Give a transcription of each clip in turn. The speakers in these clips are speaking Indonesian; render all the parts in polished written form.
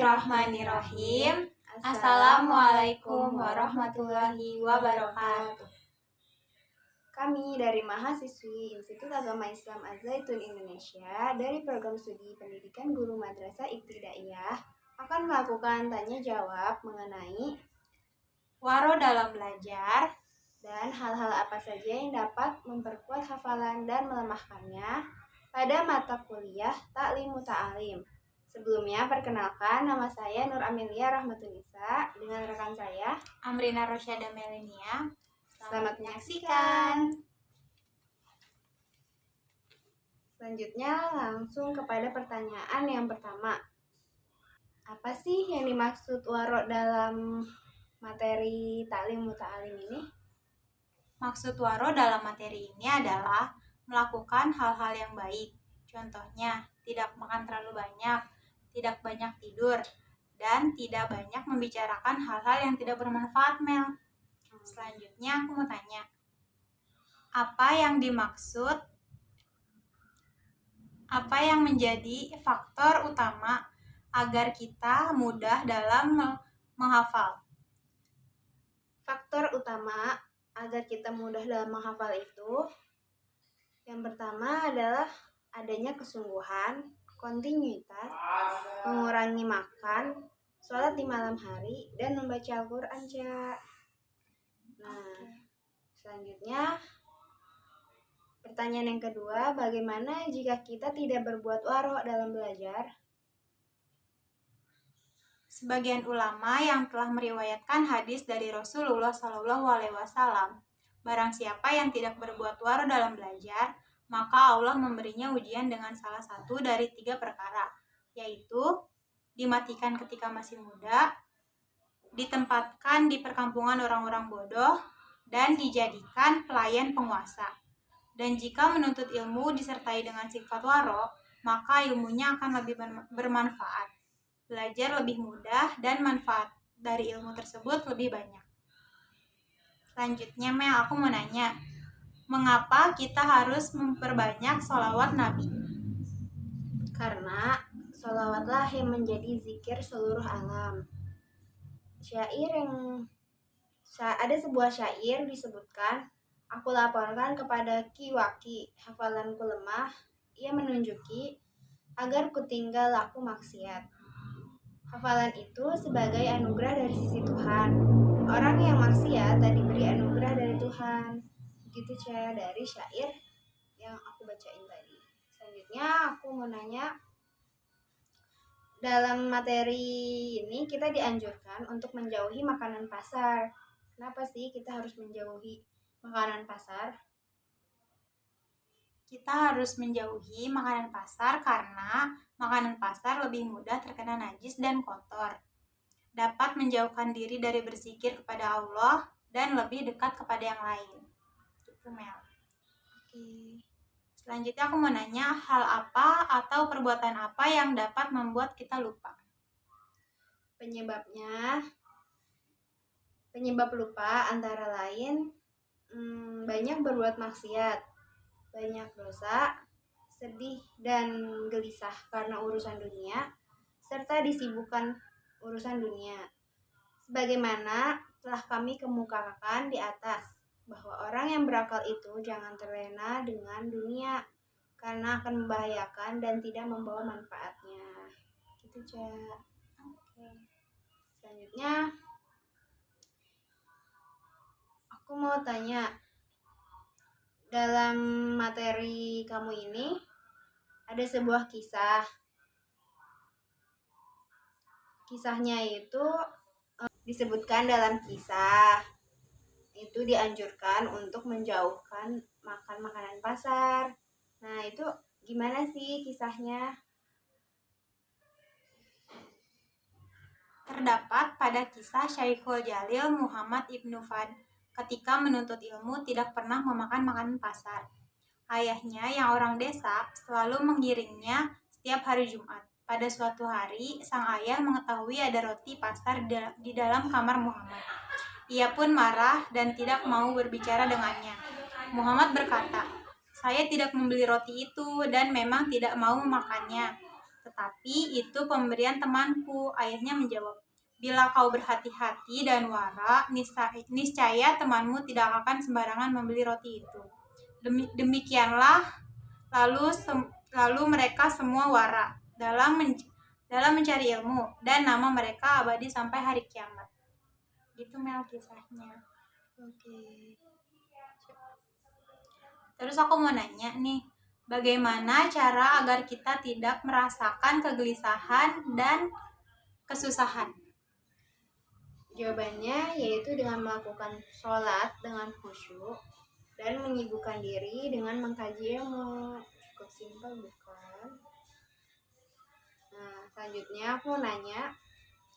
Bismillahirrahmanirrahim. Assalamualaikum warahmatullahi wabarakatuh. Kami dari mahasiswi Institut Agama Islam Az-Zaitun Indonesia dari program studi pendidikan guru madrasah ibtidaiyah akan melakukan tanya jawab mengenai waro dalam belajar dan hal-hal apa saja yang dapat memperkuat hafalan dan melemahkannya pada mata kuliah Ta'lim Muta'alim. Sebelumnya, perkenalkan, nama saya Nur Amelia Rahmatulisa dengan rekan saya Amrina Rosyada Melenia. Selamat menyaksikan. Selanjutnya langsung kepada pertanyaan yang pertama. Apa sih yang dimaksud waro dalam materi Ta'lim Muta'alim ini? Maksud waro dalam materi ini adalah melakukan hal-hal yang baik. Contohnya, tidak makan terlalu banyak, tidak banyak tidur, dan tidak banyak membicarakan hal-hal yang tidak bermanfaat, Mel. Selanjutnya aku mau tanya, apa yang menjadi faktor utama agar kita mudah dalam menghafal? Faktor utama agar kita mudah dalam menghafal itu, yang pertama adalah adanya kesungguhan, kontinuitas, mengurangi makan, sholat di malam hari, dan membaca Al-Quran, Cak. Nah, selanjutnya pertanyaan yang kedua, bagaimana jika kita tidak berbuat waro dalam belajar? Sebagian ulama yang telah meriwayatkan hadis dari Rasulullah SAW, barang siapa yang tidak berbuat waro dalam belajar, maka Allah memberinya ujian dengan salah satu dari 3 perkara, yaitu dimatikan ketika masih muda, ditempatkan di perkampungan orang-orang bodoh, dan dijadikan pelayan penguasa. Dan jika menuntut ilmu disertai dengan sifat waro, maka ilmunya akan lebih bermanfaat, belajar lebih mudah, dan manfaat dari ilmu tersebut lebih banyak. Selanjutnya, Mel, aku mau nanya, mengapa kita harus memperbanyak sholawat Nabi? Karena sholawatlah yang menjadi zikir seluruh alam. Ada sebuah syair disebutkan, aku laporkan kepada Ki Waki, hafalanku lemah, ia menunjuki agar kutinggal aku maksiat. Hafalan itu sebagai anugerah dari sisi Tuhan. Orang yang maksiat tak diberi anugerah dari Tuhan. Begitu cara dari syair yang aku bacain tadi. Selanjutnya aku mau nanya, dalam materi ini kita dianjurkan untuk menjauhi makanan pasar. Kenapa sih kita harus menjauhi makanan pasar? Kita harus menjauhi makanan pasar karena makanan pasar lebih mudah terkena najis dan kotor. Dapat menjauhkan diri dari berzikir kepada Allah dan lebih dekat kepada yang lain. Gitu, Mel. Oke. Selanjutnya aku mau nanya, hal apa atau perbuatan apa yang dapat membuat kita lupa? Penyebab lupa antara lain banyak berbuat maksiat, banyak dosa, sedih dan gelisah karena urusan dunia, serta disibukkan urusan dunia. Sebagaimana telah kami kemukakan di atas, bahwa orang yang berakal itu jangan terlena dengan dunia, karena akan membahayakan dan tidak membawa manfaatnya. Gitu, Cak. Oke. Selanjutnya, aku mau tanya, dalam materi kamu ini ada sebuah kisah. Kisahnya itu disebutkan dalam kisah itu dianjurkan untuk menjauhkan makan makanan pasar. Nah, itu gimana sih kisahnya? Terdapat pada kisah Syekhul Jalil Muhammad Ibnu Fad ketika menuntut ilmu tidak pernah memakan makanan pasar. Ayahnya yang orang desa selalu mengiringnya setiap hari Jumat. Pada suatu hari, sang ayah mengetahui ada roti pasar di dalam kamar Muhammad. Ia pun marah dan tidak mau berbicara dengannya. Muhammad berkata, "Saya tidak membeli roti itu dan memang tidak mau memakannya. Tetapi itu pemberian temanku. Ayahnya menjawab, bila kau berhati-hati dan wara, niscaya temanmu tidak akan sembarangan membeli roti itu. Demikianlah, lalu mereka semua wara dalam mencari ilmu, dan nama mereka abadi sampai hari kiamat. Gitu Mel kisahnya. Oke. Terus aku mau nanya nih, bagaimana cara agar kita tidak merasakan kegelisahan dan kesusahan? Jawabannya yaitu dengan melakukan sholat dengan khusyuk dan menyibukkan diri dengan mengkaji ilmu. Cukup simpel bukan? Nah, selanjutnya aku mau nanya,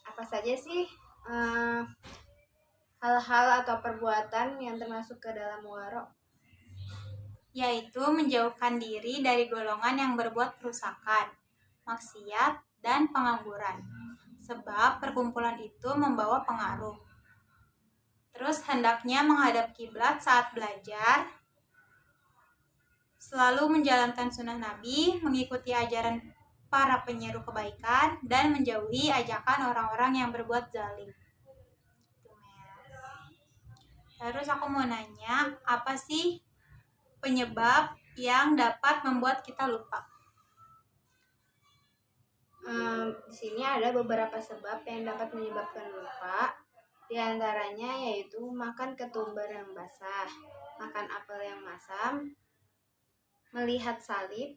apa saja sih hal-hal atau perbuatan yang termasuk ke dalam waro? Yaitu menjauhkan diri dari golongan yang berbuat kerusakan, maksiat, dan pengangguran. Sebab perkumpulan itu membawa pengaruh. Terus hendaknya menghadap kiblat saat belajar, selalu menjalankan sunnah Nabi, mengikuti ajaran para penyeru kebaikan, dan menjauhi ajakan orang-orang yang berbuat zalim. Terus aku mau nanya, apa sih penyebab yang dapat membuat kita lupa? Di sini ada beberapa sebab yang dapat menyebabkan lupa. Di antaranya yaitu makan ketumbar yang basah, makan apel yang masam, melihat salib,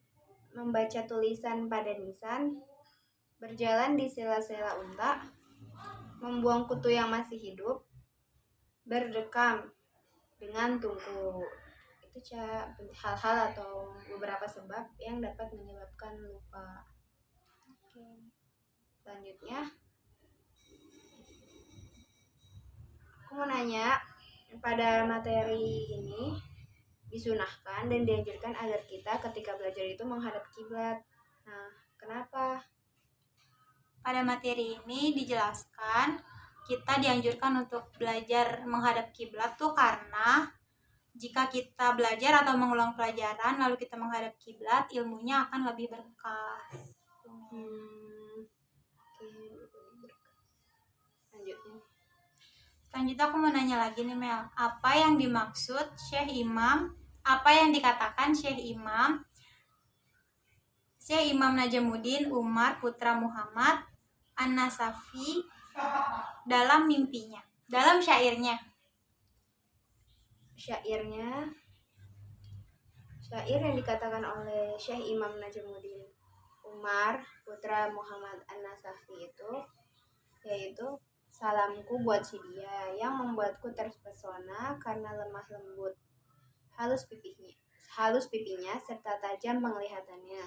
membaca tulisan pada nisan, berjalan di sela-sela unta, membuang kutu yang masih hidup, berdekam dengan tungku. Itu hal-hal atau beberapa sebab yang dapat menyebabkan lupa. Selanjutnya, aku mau nanya, pada materi ini disunahkan dan dianjurkan agar kita ketika belajar itu menghadap kiblat. Nah, kenapa? Pada materi ini dijelaskan kita dianjurkan untuk belajar menghadap kiblat tuh karena jika kita belajar atau mengulang pelajaran lalu kita menghadap kiblat, ilmunya akan lebih berkah. Selanjutnya aku mau nanya lagi nih Mel, apa yang dimaksud Syekh Imam, apa yang dikatakan Syekh Imam Najamuddin Umar Putra Muhammad An-Nasafi dalam mimpinya, dalam syairnya? Syair yang dikatakan oleh Syekh Imam Najamuddin Umar Putra Muhammad An-Nasafi itu yaitu, salamku buat si dia yang membuatku terpesona karena lemah lembut halus pipinya serta tajam penglihatannya.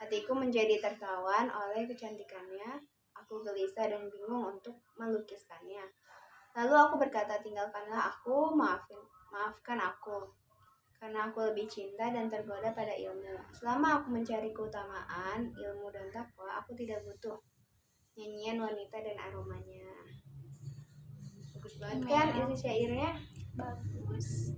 Hatiku menjadi tertawan oleh kecantikannya. Aku gelisah dan bingung untuk melukiskannya. Lalu aku berkata, tinggalkanlah aku, maafkan aku, karena aku lebih cinta dan tergoda pada ilmu. Selama aku mencari keutamaan, ilmu dan takwa, aku tidak butuh nyanyian wanita dan aromanya. Bagus banget kan isi syairnya? Bagus.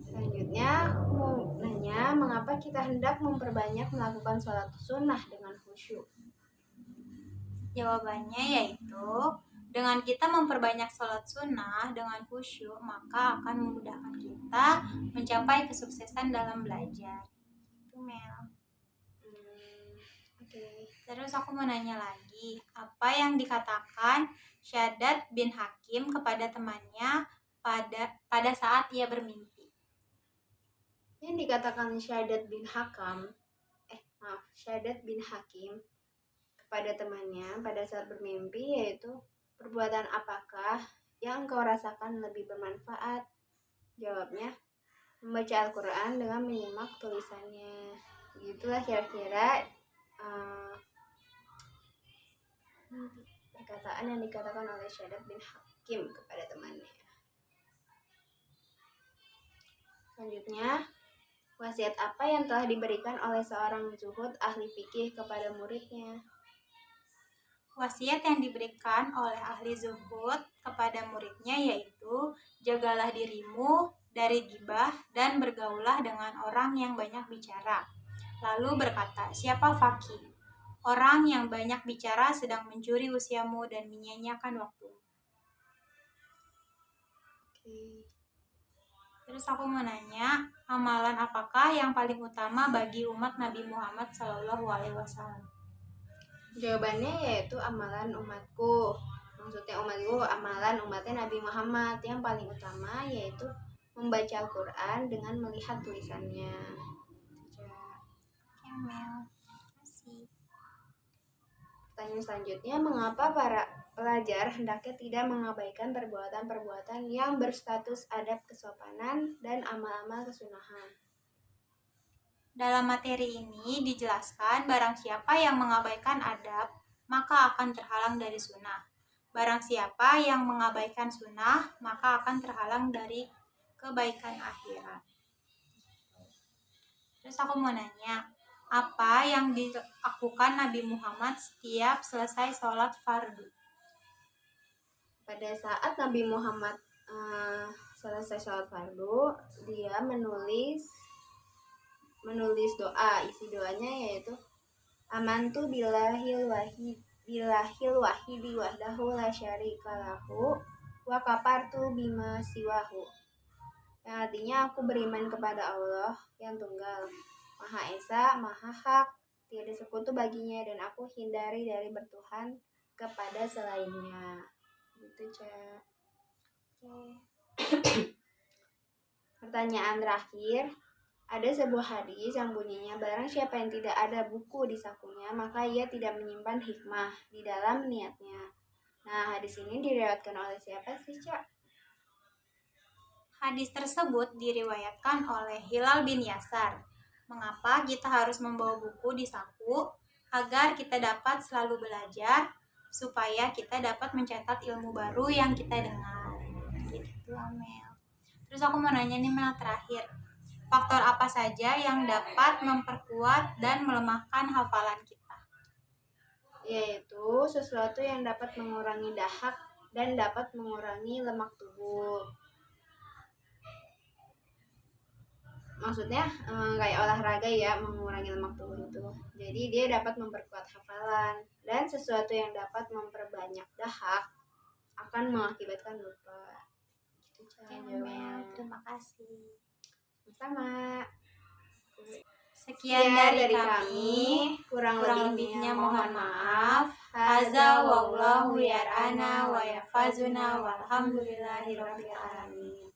Selanjutnya, aku mau nanya, mengapa kita hendak memperbanyak melakukan sholat sunnah dengan khusyuk? Jawabannya yaitu, dengan kita memperbanyak sholat sunnah dengan khusyuk, maka akan memudahkan kita mencapai kesuksesan dalam belajar. Itu Mel. Terus aku mau nanya lagi, apa yang dikatakan Syaddad bin Hakim kepada temannya pada saat ia bermimpi? Yang dikatakan Syaddad bin Hakim kepada temannya pada saat bermimpi yaitu, perbuatan apakah yang kau rasakan lebih bermanfaat? Jawabnya, membaca Al-Quran dengan menyimak tulisannya. Itulah kira-kira perkataan yang dikatakan oleh Syaddad bin Hakim kepada temannya. Selanjutnya, wasiat apa yang telah diberikan oleh seorang zuhud ahli fikih kepada muridnya? Wasiat yang diberikan oleh ahli zuhud kepada muridnya yaitu, jagalah dirimu dari ghibah dan bergaulah dengan orang yang banyak bicara. Lalu berkata, siapa faqih? Orang yang banyak bicara sedang mencuri usiamu dan menyia-nyiakan waktu. Oke. Terus aku mau nanya, amalan apakah yang paling utama bagi umat Nabi Muhammad SAW? Jawabannya yaitu amalan umatku. Maksudnya umatku, amalan umatnya Nabi Muhammad yang paling utama yaitu membaca Al-Quran dengan melihat tulisannya. Oke, Mel. Kasih. Pertanyaan selanjutnya, mengapa para pelajar hendaknya tidak mengabaikan perbuatan-perbuatan yang berstatus adab kesopanan dan amal-amal kesunahan? Dalam materi ini dijelaskan barang siapa yang mengabaikan adab, maka akan terhalang dari sunnah. Barang siapa yang mengabaikan sunnah, maka akan terhalang dari kebaikan akhirat. Terus aku mau nanya, apa yang dilakukan Nabi Muhammad setiap selesai sholat fardu? Pada saat Nabi Muhammad selesai sholat fardu, dia menulis doa. Isi doanya yaitu amantu billahil wahidi wahdahu la syarika lahu wa kafartu bima siwahu. Yang artinya aku beriman kepada Allah yang tunggal, Maha Esa, Maha Hak, tiada sekutu baginya, dan aku hindari dari bertuhan kepada selainnya. Gitu, Cak. Pertanyaan terakhir, ada sebuah hadis yang bunyinya barang siapa yang tidak ada buku di sakunya, maka ia tidak menyimpan hikmah di dalam niatnya. Nah, hadis ini diriwayatkan oleh siapa sih, Cak? Hadis tersebut diriwayatkan oleh Hilal bin Yasar. Mengapa kita harus membawa buku di saku? Agar kita dapat selalu belajar, supaya kita dapat mencatat ilmu baru yang kita dengar. Gitu, Mel. Terus aku mau nanya nih, Mel, terakhir. Faktor apa saja yang dapat memperkuat dan melemahkan hafalan kita? Yaitu sesuatu yang dapat mengurangi dahak dan dapat mengurangi lemak tubuh. Maksudnya kayak olahraga ya, mengurangi lemak tubuh itu. Jadi dia dapat memperkuat hafalan, dan sesuatu yang dapat memperbanyak dahak akan mengakibatkan lupa. Oke, Mel, terima kasih. Sama. Sekian dari kami. Kurang lebihnya mohon maaf. Haza wallahu yar'ana wa yafazuna walhamdulillahirabbil alamin.